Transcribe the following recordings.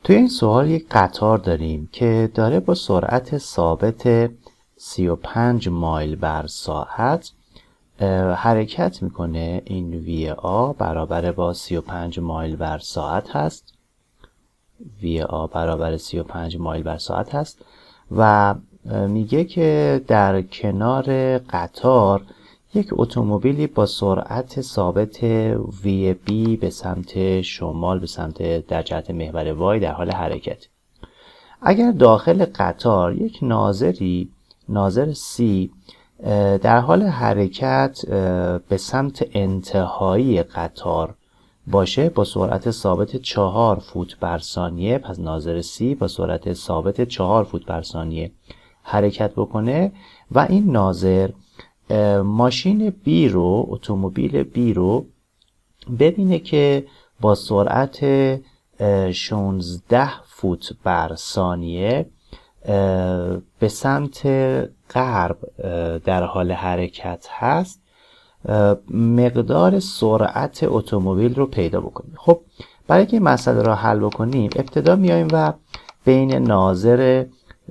توی این سوال یک قطار داریم که داره با سرعت ثابت 35 مایل بر ساعت حرکت میکنه. این وی آ برابر با 35 مایل بر ساعت هست. وی آ برابر 35 مایل بر ساعت هست و میگه که در کنار قطار یک اتومبیلی با سرعت ثابت وی بی به سمت شمال، به سمت در جهت محور وای در حال حرکت. اگر داخل قطار یک ناظر سی در حال حرکت به سمت انتهایی قطار باشه با سرعت ثابت 4 فوت بر ثانیه، پس ناظر سی با سرعت ثابت 4 فوت بر ثانیه حرکت بکنه و این ناظر ماشین بی رو، اتومبیل بی رو ببینه که با سرعت 16 فوت بر ثانیه به سمت غرب در حال حرکت هست، مقدار سرعت اتومبیل رو پیدا بکنیم. خب برای اینکه این مسئله رو حل بکنیم ابتدا میایم و بین ناظر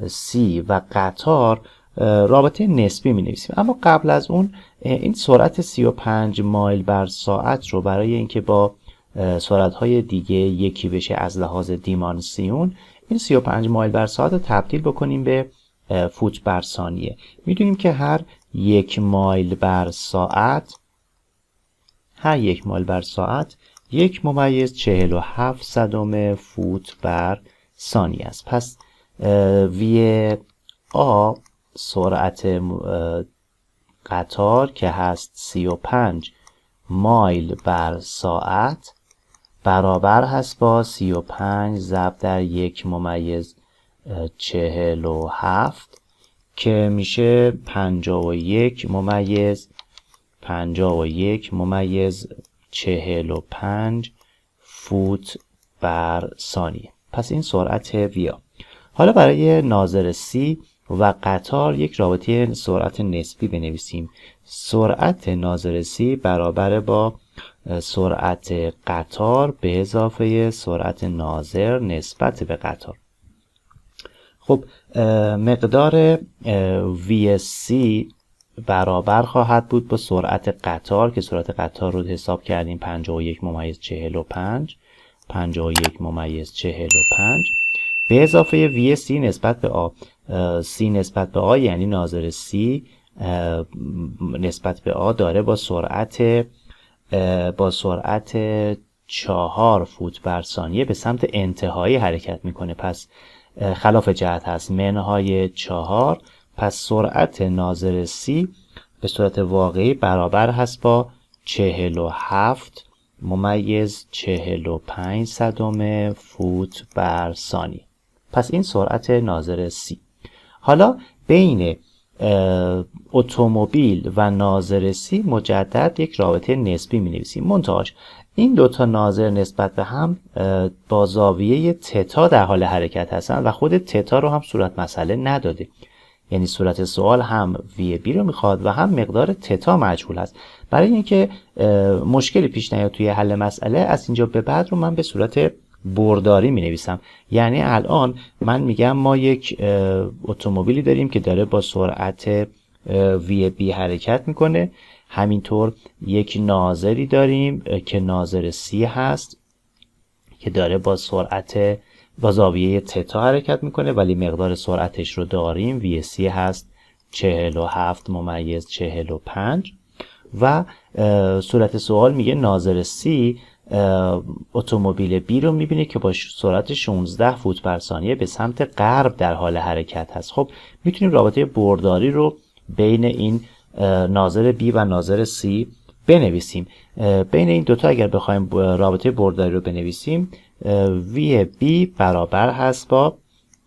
سی و قطار رابطه نسبی می نویسیم. اما قبل از اون این سرعت 35 مایل بر ساعت رو برای اینکه با سرعت‌های دیگه یکی بشه از لحاظ دیمانسیون، این 35 مایل بر ساعت رو تبدیل بکنیم به فوت بر ثانیه. میدونیم که هر یک مایل بر ساعت 1.47 فوت بر ثانیه است. پس وی آ سرعت قطار که هست 35 مایل بر ساعت برابر هست با 35 ضرب در 1.47 که میشه 51.45 فوت بر ثانیه. پس این سرعت ویا. حالا برای ناظر سی و قطار یک رابطه سرعت نسبی بنویسیم. سرعت ناظر سی برابر با سرعت قطار به اضافه سرعت ناظر نسبت به قطار. خب مقدار VSC برابر خواهد بود با سرعت قطار که سرعت قطار رو حساب کردیم 51.45 به اضافه VSC نسبت به آ. C نسبت به آ یعنی ناظر C نسبت به آ داره با سرعت 4 فوت بر ثانیه به سمت انتهایی حرکت میکنه. پس خلاف جهت هست، منهای 4، پس سرعت ناظر C به صورت واقعی برابر هست با 47.45 فوت بر ثانیه. پس این سرعت ناظر C. حالا بین اتومبیل و ناظر C مجدد یک رابطه نسبی می نویسیم. منتهاش این دوتا ناظر نسبت به هم با زاویه تتا در حال حرکت هستن و خود تتا رو هم صورت مسئله نداده، یعنی صورت سوال هم وی بی رو میخواد و هم مقدار تتا مجهول هست. برای اینکه مشکلی پیش نیاد توی حل مسئله، از اینجا به بعد رو من به صورت برداری می نویسم. یعنی الان من میگم ما یک اتومبیلی داریم که داره با سرعت وی بی حرکت میکنه، همینطور یک ناظری داریم که ناظر سی هست که داره با سرعت با زاویه تتا حرکت میکنه ولی مقدار سرعتش رو داریم وی سی هست 47.45 و صورت سوال میگه ناظر سی اتومبیل بی رو میبینه که با سرعت 16 فوت بر ثانیه به سمت غرب در حال حرکت هست. خب میتونیم رابطه برداری رو بین این ناظر بی و ناظر سی بنویسیم. بین این دوتا اگر بخوایم رابطه برداری رو بنویسیم، وی بی برابر هست با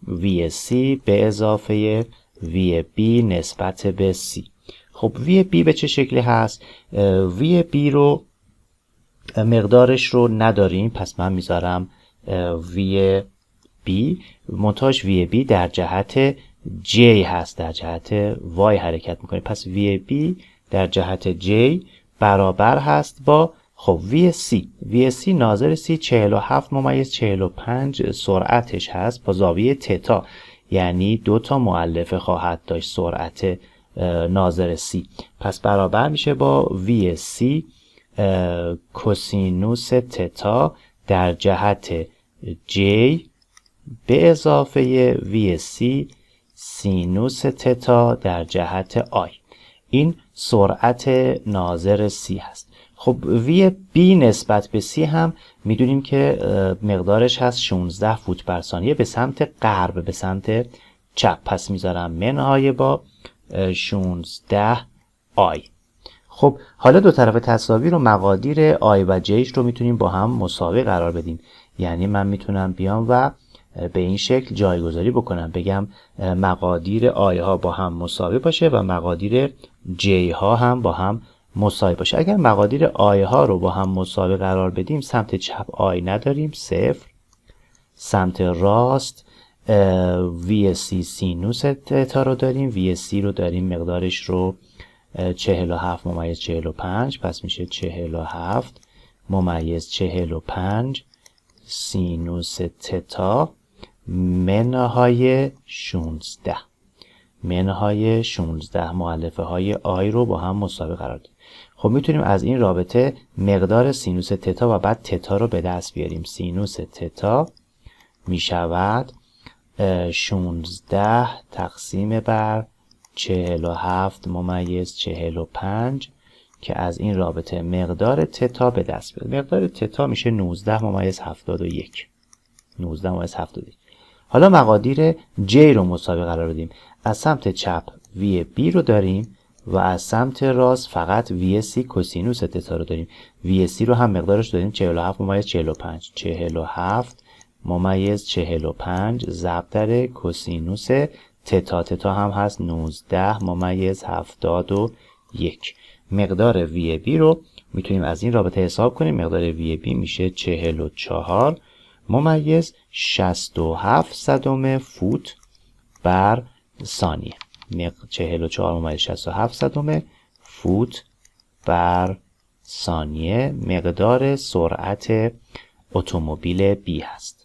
وی سی به اضافه وی بی نسبت به سی. خب وی بی به چه شکلی هست؟ وی بی رو مقدارش رو نداریم، پس من میذارم وی بی منتهاش وی بی در جهت J هست، در جهت Y حرکت میکنه. پس وی بی در جهت J برابر هست با خب VSC ناظر C 47.45 سرعتش هست با زاویه تتا، یعنی 2 تا مؤلفه خواهد داشت سرعت ناظر C. پس برابر میشه با VSC کوسینوس تتا در جهت J به اضافه VSC سینوس تتا در جهت I. این سرعت ناظر C هست. خب وی بی نسبت به C هم میدونیم که مقدارش هست 16 فوت بر ثانیه به سمت غرب، به سمت چپ. پس میذارم منهای با 16 آی. خب حالا دو طرف تساوی رو مقادیر آی و جیش رو میتونیم با هم مساوی قرار بدیم. یعنی من میتونم بیام و به این شکل جایگذاری بکنم، بگم مقادیر آی ها با هم مساوی باشه و مقادیر جی ها هم با هم مساوی باشه. اگر مقادیر آی ها رو با هم مساوی قرار بدیم، سمت چپ آی نداریم 0، سمت راست VSC سینوس تتا رو داریم، VSC رو داریم مقدارش رو 47.45، پس میشه 47.45 سینوس تتا منهای 16. منهای 16 مؤلفه های آی رو با هم مساوی قرار دادیم. خب میتونیم از این رابطه مقدار سینوس تتا و بعد تتا رو به دست بیاریم. سینوس تتا میشود 16 تقسیم بر 47.45 که از این رابطه مقدار تتا به دست بیاریم. مقدار تتا میشه 19.71. 19.71. حالا مقادیر J رو مساوی قرار بدیم. از سمت چپ VB رو داریم و از سمت راست فقط VSC کوسینوس تتا رو داریم. VSC رو هم مقدارش داریم 47.45. 47.45 ضرب در کوسینوس تتا. تتا هم هست 19.71. مقدار VB رو میتونیم از این رابطه حساب کنیم. مقدار VB میشه 44.67 فوت بر ثانیه. 44.67 فوت بر ثانیه مقدار سرعت اتومبیل B هست.